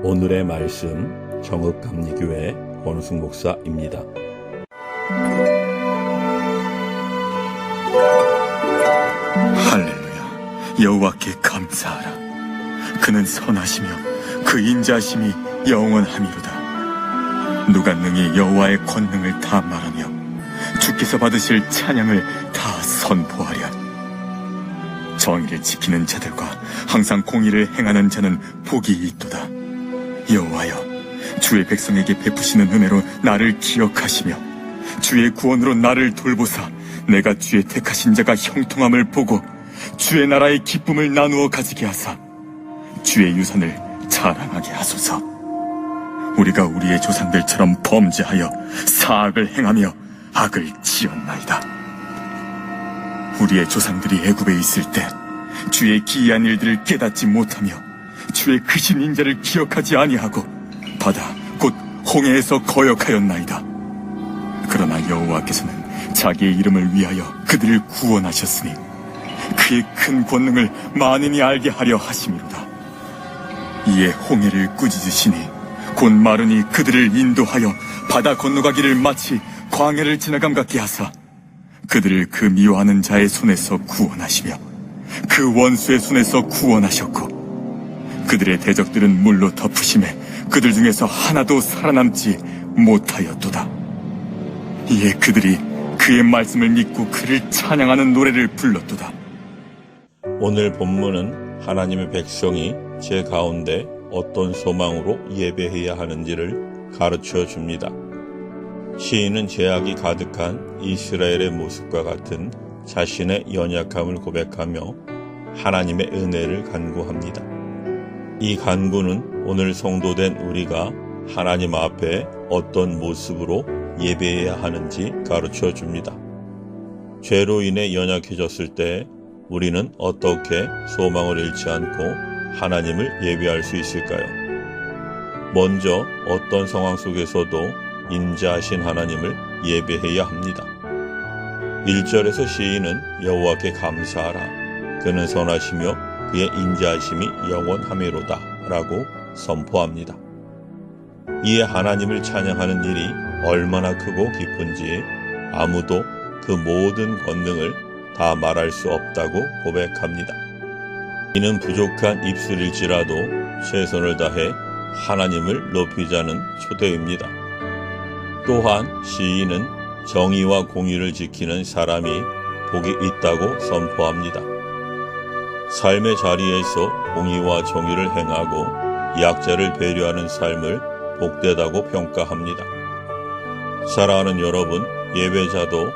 오늘의 말씀 정읍감리교회 권우승 목사입니다. 할렐루야. 여호와께 감사하라. 그는 선하시며 그 인자하심이 영원함이로다. 누가 능히 여호와의 권능을 다 말하며 주께서 받으실 찬양을 다 선포하랴. 정의를 지키는 자들과 항상 공의를 행하는 자는 복이 있도다. 여호와여, 주의 백성에게 베푸시는 은혜로 나를 기억하시며 주의 구원으로 나를 돌보사 내가 주의 택하신 자가 형통함을 보고 주의 나라의 기쁨을 나누어 가지게 하사 주의 유산을 자랑하게 하소서. 우리가 우리의 조상들처럼 범죄하여 사악을 행하며 악을 지었나이다. 우리의 조상들이 애굽에 있을 때 주의 기이한 일들을 깨닫지 못하며 주의 크신 인자를 기억하지 아니하고 바다 곧 홍해에서 거역하였나이다. 그러나 여호와께서는 자기의 이름을 위하여 그들을 구원하셨으니 그의 큰 권능을 만인이 알게 하려 하심이로다. 이에 홍해를 꾸짖으시니 곧 마르니 그들을 인도하여 바다 건너가기를 마치 광야를 지나감 같게 하사 그들을 그 미워하는 자의 손에서 구원하시며 그 원수의 손에서 구원하셨고 그들의 대적들은 물로 덮으심에 그들 중에서 하나도 살아남지 못하였도다. 이에 그들이 그의 말씀을 믿고 그를 찬양하는 노래를 불렀도다. 오늘 본문은 하나님의 백성이 제 가운데 어떤 소망으로 예배해야 하는지를 가르쳐 줍니다. 시인은 죄악이 가득한 이스라엘의 모습과 같은 자신의 연약함을 고백하며 하나님의 은혜를 간구합니다. 이 간구는 오늘 성도된 우리가 하나님 앞에 어떤 모습으로 예배해야 하는지 가르쳐 줍니다. 죄로 인해 연약해졌을 때 우리는 어떻게 소망을 잃지 않고 하나님을 예배할 수 있을까요? 먼저 어떤 상황 속에서도 인자하신 하나님을 예배해야 합니다. 1절에서 시인은 여호와께 감사하라. 그는 선하시며 그의 인자하심이 영원하미로다 라고 선포합니다. 이에 하나님을 찬양하는 일이 얼마나 크고 깊은지 아무도 그 모든 권능을 다 말할 수 없다고 고백합니다. 이는 부족한 입술일지라도 최선을 다해 하나님을 높이자는 초대입니다. 또한 시인은 정의와 공의를 지키는 사람이 복이 있다고 선포합니다. 삶의 자리에서 공의와 정의를 행하고 약자를 배려하는 삶을 복되다고 평가합니다. 사랑하는 여러분, 예배자도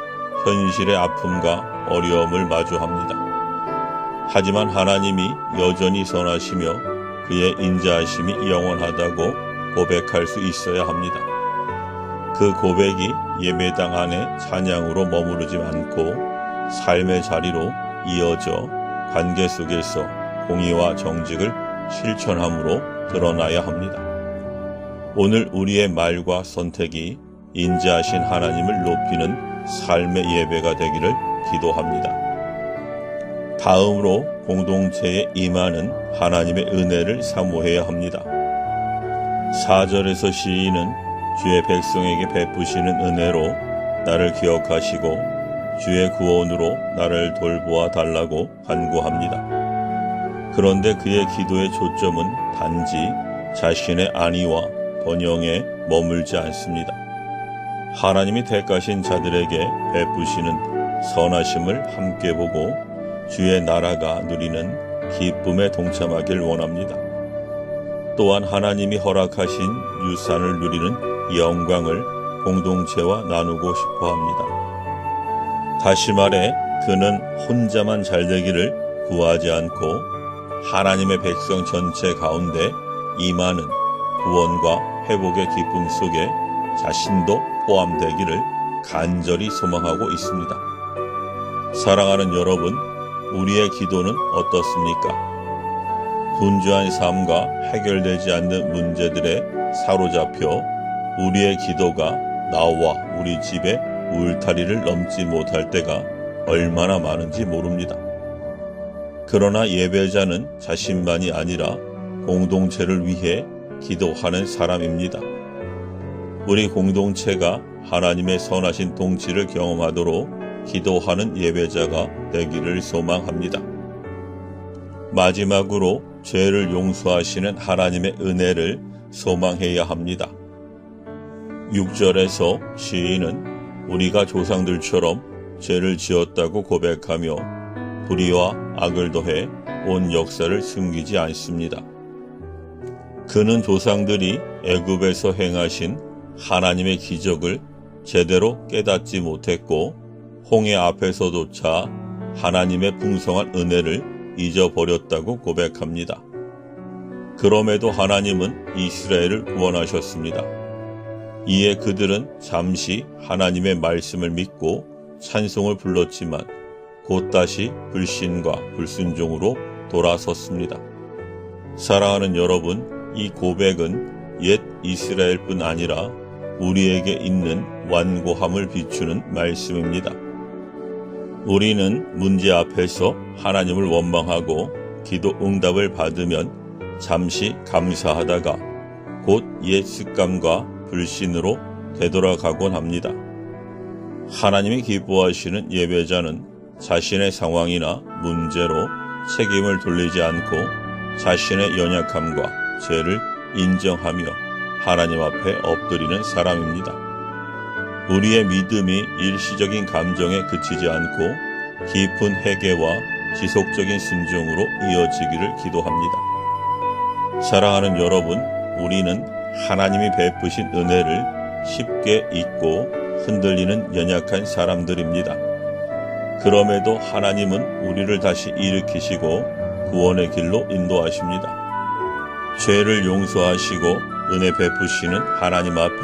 현실의 아픔과 어려움을 마주합니다. 하지만 하나님이 여전히 선하시며 그의 인자하심이 영원하다고 고백할 수 있어야 합니다. 그 고백이 예배당 안에 찬양으로 머무르지 않고 삶의 자리로 이어져 관계 속에서 공의와 정직을 실천함으로 드러나야 합니다. 오늘 우리의 말과 선택이 인자하신 하나님을 높이는 삶의 예배가 되기를 기도합니다. 다음으로 공동체에 임하는 하나님의 은혜를 사모해야 합니다. 4절에서 시인은 주의 백성에게 베푸시는 은혜로 나를 기억하시고 주의 구원으로 나를 돌보아 달라고 간구합니다. 그런데 그의 기도의 초점은 단지 자신의 안위와 번영에 머물지 않습니다. 하나님이 택하신 자들에게 베푸시는 선하심을 함께 보고 주의 나라가 누리는 기쁨에 동참하길 원합니다. 또한 하나님이 허락하신 유산을 누리는 영광을 공동체와 나누고 싶어 합니다. 다시 말해 그는 혼자만 잘되기를 구하지 않고 하나님의 백성 전체 가운데 임하는 구원과 회복의 기쁨 속에 자신도 포함되기를 간절히 소망하고 있습니다. 사랑하는 여러분, 우리의 기도는 어떻습니까? 분주한 삶과 해결되지 않는 문제들에 사로잡혀 우리의 기도가 나와 우리 집의 울타리를 넘지 못할 때가 얼마나 많은지 모릅니다. 그러나 예배자는 자신만이 아니라 공동체를 위해 기도하는 사람입니다. 우리 공동체가 하나님의 선하신 통치를 경험하도록 기도하는 예배자가 되기를 소망합니다. 마지막으로 죄를 용서하시는 하나님의 은혜를 소망해야 합니다. 6절에서 시인은 우리가 조상들처럼 죄를 지었다고 고백하며 불의와 악을 더해 온 역사를 숨기지 않습니다. 그는 조상들이 애굽에서 행하신 하나님의 기적을 제대로 깨닫지 못했고 홍해 앞에서조차 하나님의 풍성한 은혜를 잊어버렸다고 고백합니다. 그럼에도 하나님은 이스라엘을 구원하셨습니다. 이에 그들은 잠시 하나님의 말씀을 믿고 찬송을 불렀지만 곧 다시 불신과 불순종으로 돌아섰습니다. 사랑하는 여러분, 이 고백은 옛 이스라엘뿐 아니라 우리에게 있는 완고함을 비추는 말씀입니다. 우리는 문제 앞에서 하나님을 원망하고 기도 응답을 받으면 잠시 감사하다가 곧 옛 습관과 불신으로 되돌아가곤 합니다. 하나님이 기뻐하시는 예배자는 자신의 상황이나 문제로 책임을 돌리지 않고 자신의 연약함과 죄를 인정하며 하나님 앞에 엎드리는 사람입니다. 우리의 믿음이 일시적인 감정에 그치지 않고 깊은 회개와 지속적인 순종으로 이어지기를 기도합니다. 사랑하는 여러분, 우리는 하나님이 베푸신 은혜를 쉽게 잊고 흔들리는 연약한 사람들입니다. 그럼에도 하나님은 우리를 다시 일으키시고 구원의 길로 인도하십니다. 죄를 용서하시고 은혜 베푸시는 하나님 앞에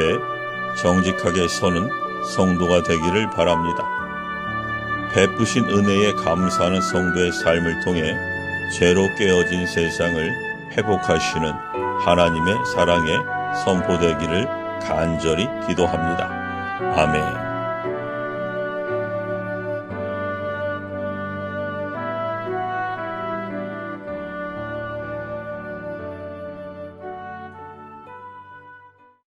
정직하게 서는 성도가 되기를 바랍니다. 베푸신 은혜에 감사하는 성도의 삶을 통해 죄로 깨어진 세상을 회복하시는 하나님의 사랑에 선포되기를 간절히 기도합니다. 아멘.